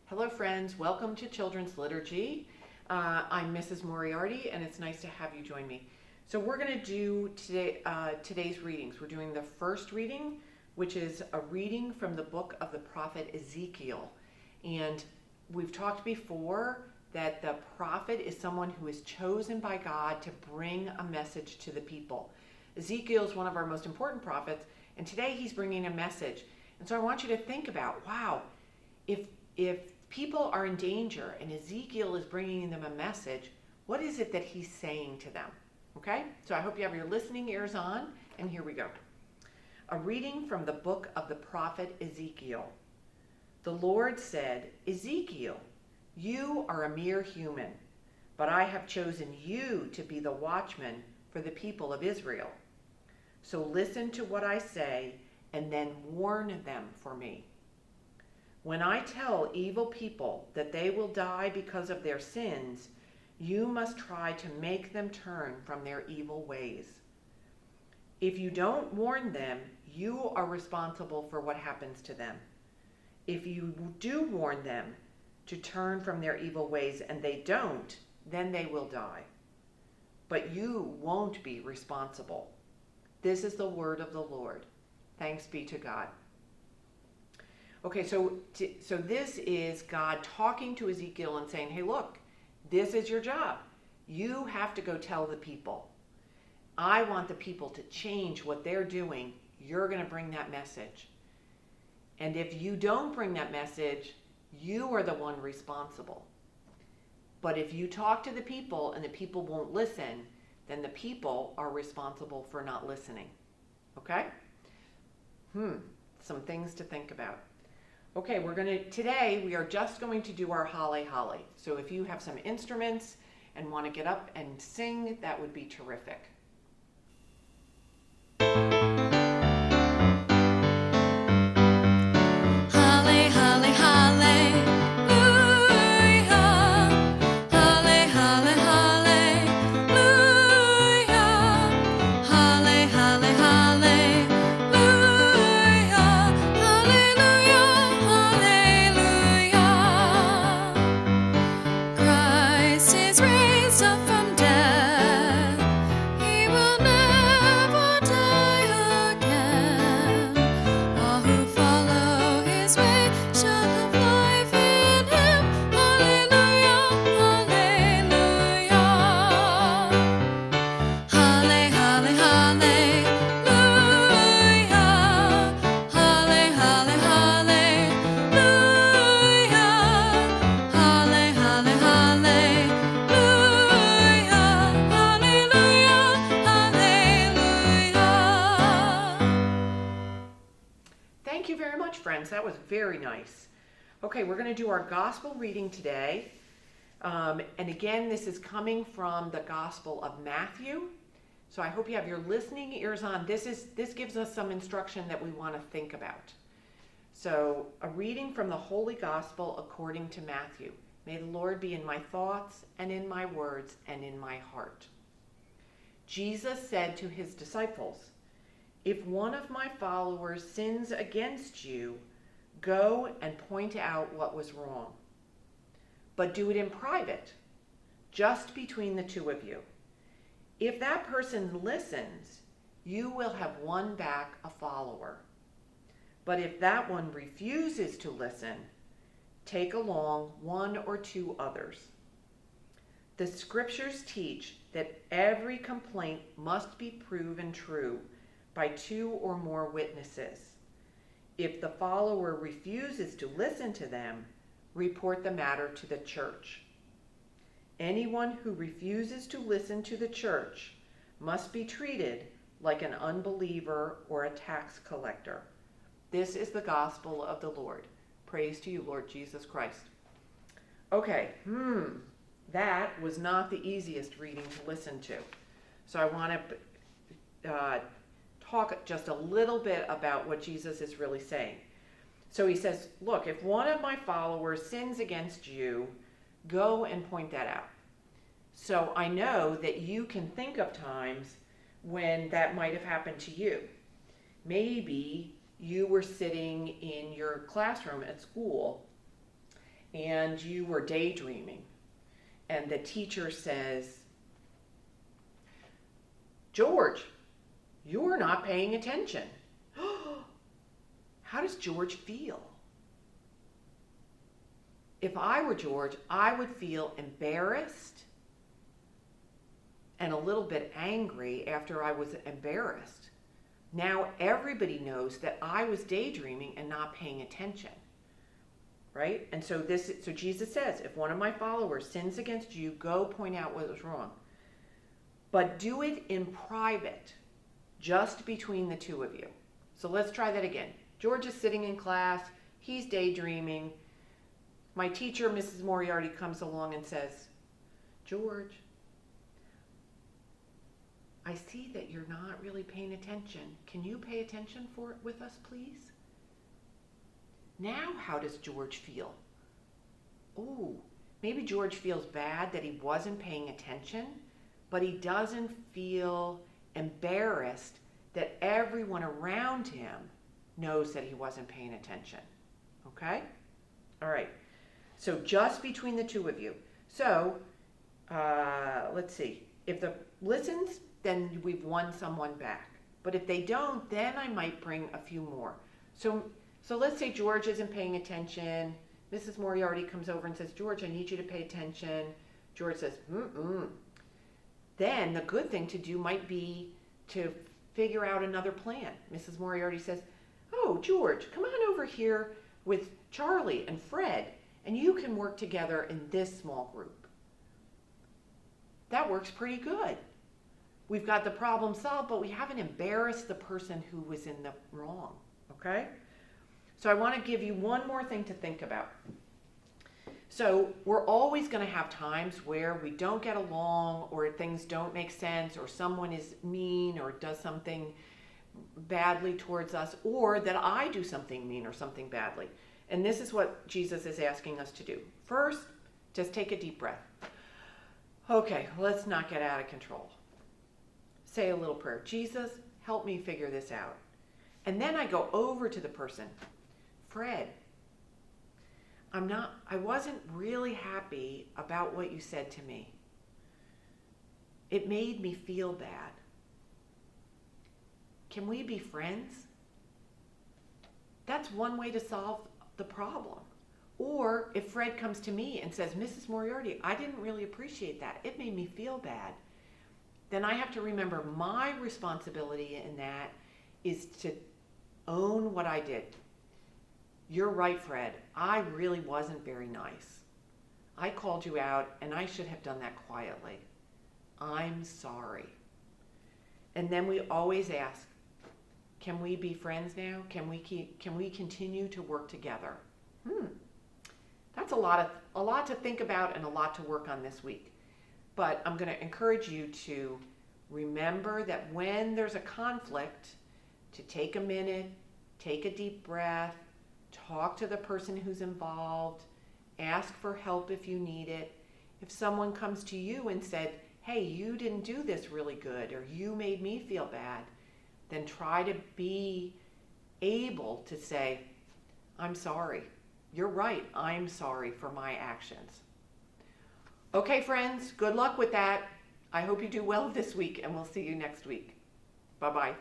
Hello friends, welcome to Children's Liturgy. I'm Mrs. Moriarty and it's nice to have you join me. So we're going to do today's readings. We're doing the first reading, which is a reading from the book of the prophet Ezekiel. And we've talked before that the prophet is someone who is chosen by God to bring a message to the people. Ezekiel is one of our most important prophets, and today he's bringing a message. And so I want you to think about, wow, if people are in danger and Ezekiel is bringing them a message, what is it that he's saying to them? Okay, so I hope you have your listening ears on, and here we go. A reading from the book of the prophet Ezekiel. The Lord said, Ezekiel, you are a mere human, but I have chosen you to be the watchman for the people of Israel. So listen to what I say and then warn them for me. When I tell evil people that they will die because of their sins, you must try to make them turn from their evil ways. If you don't warn them, you are responsible for what happens to them. If you do warn them to turn from their evil ways and they don't, then they will die. But you won't be responsible. This is the word of the Lord. Thanks be to God. Okay, so this is God talking to Ezekiel and saying, hey, look, this is your job. You have to go tell the people. I want the people to change what they're doing. You're going to bring that message. And if you don't bring that message, you are the one responsible. But if you talk to the people and the people won't listen, then the people are responsible for not listening. Okay? Some things to think about. Okay, today we are just going to do our Holi Holly. So if you have some instruments and want to get up and sing, that would be terrific. Holly, holly, hallelujah. Holly, holly, hallelujah. Holly, holly, hallelujah. Hallelujah, hallelujah. Christ is raised up from death. He will never die again. All who follow his way shall have life in him. Hallelujah, hallelujah. Holly, holly, hallelujah. Holly, holly, hallelujah. Holly, holly, hallelujah. Hallelujah, hallelujah. Thank you very much, friends. That was very nice. Okay, we're going to do our gospel reading today. And again, this is coming from the Gospel of Matthew. So I hope you have your listening ears on. This gives us some instruction that we want to think about. So a reading from the Holy Gospel according to Matthew. May the Lord be in my thoughts and in my words and in my heart. Jesus said to his disciples, if one of my followers sins against you, go and point out what was wrong. But do it in private, just between the two of you. If that person listens, you will have won back a follower. But if that one refuses to listen, take along one or two others. The scriptures teach that every complaint must be proven true by 2 or more witnesses. If the follower refuses to listen to them, report the matter to the church. Anyone who refuses to listen to the church must be treated like an unbeliever or a tax collector. This is the gospel of the Lord. Praise to you, Lord Jesus Christ. Okay, that was not the easiest reading to listen to. So I want to talk just a little bit about what Jesus is really saying. So he says, look, if one of my followers sins against you, go and point that out. So I know that you can think of times when that might have happened to you. Maybe you were sitting in your classroom at school and you were daydreaming, and the teacher says, George, you're not paying attention. How does George feel? If I were George, I would feel embarrassed and a little bit angry after I was embarrassed. Now everybody knows that I was daydreaming and not paying attention. Right? And so Jesus says, if one of my followers sins against you, go point out what was wrong. But do it in private, just between the two of you. So let's try that again. George is sitting in class. He's daydreaming. My teacher, Mrs. Moriarty, comes along and says, George, I see that you're not really paying attention. Can you pay attention with us, please? Now how does George feel? Oh, maybe George feels bad that he wasn't paying attention, but he doesn't feel embarrassed that everyone around him knows that he wasn't paying attention. Okay? All right. So just between the two of you. So let's see. If the listens, then we've won someone back. But if they don't, then I might bring a few more. So let's say George isn't paying attention. Mrs. Moriarty comes over and says, George, I need you to pay attention. George says, Then the good thing to do might be to figure out another plan. Mrs. Moriarty says, oh, George, come on over here with Charlie and Fred, and you can work together in this small group. That works pretty good. We've got the problem solved, but we haven't embarrassed the person who was in the wrong, okay? So I want to give you one more thing to think about. So we're always going to have times where we don't get along, or things don't make sense, or someone is mean or does something badly towards us, or that I do something mean or something badly. And this is what Jesus is asking us to do. First, just take a deep breath. Okay, let's not get out of control. Say a little prayer. Jesus, help me figure this out. And then I go over to the person. Fred, I wasn't really happy about what you said to me. It made me feel bad. Can we be friends? That's one way to solve the problem. Or if Fred comes to me and says, Mrs. Moriarty, I didn't really appreciate that. It made me feel bad. Then I have to remember my responsibility in that is to own what I did. You're right, Fred. I really wasn't very nice. I called you out, and I should have done that quietly. I'm sorry. And then we always ask, can we be friends now? Can we continue to work together? That's a lot to think about and a lot to work on this week. But I'm going to encourage you to remember that when there's a conflict, to take a minute, take a deep breath, talk to the person who's involved, ask for help if you need it. If someone comes to you and said, hey, you didn't do this really good, or you made me feel bad, then try to be able to say, I'm sorry. You're right. I'm sorry for my actions. Okay, friends, good luck with that. I hope you do well this week, and we'll see you next week. Bye-bye.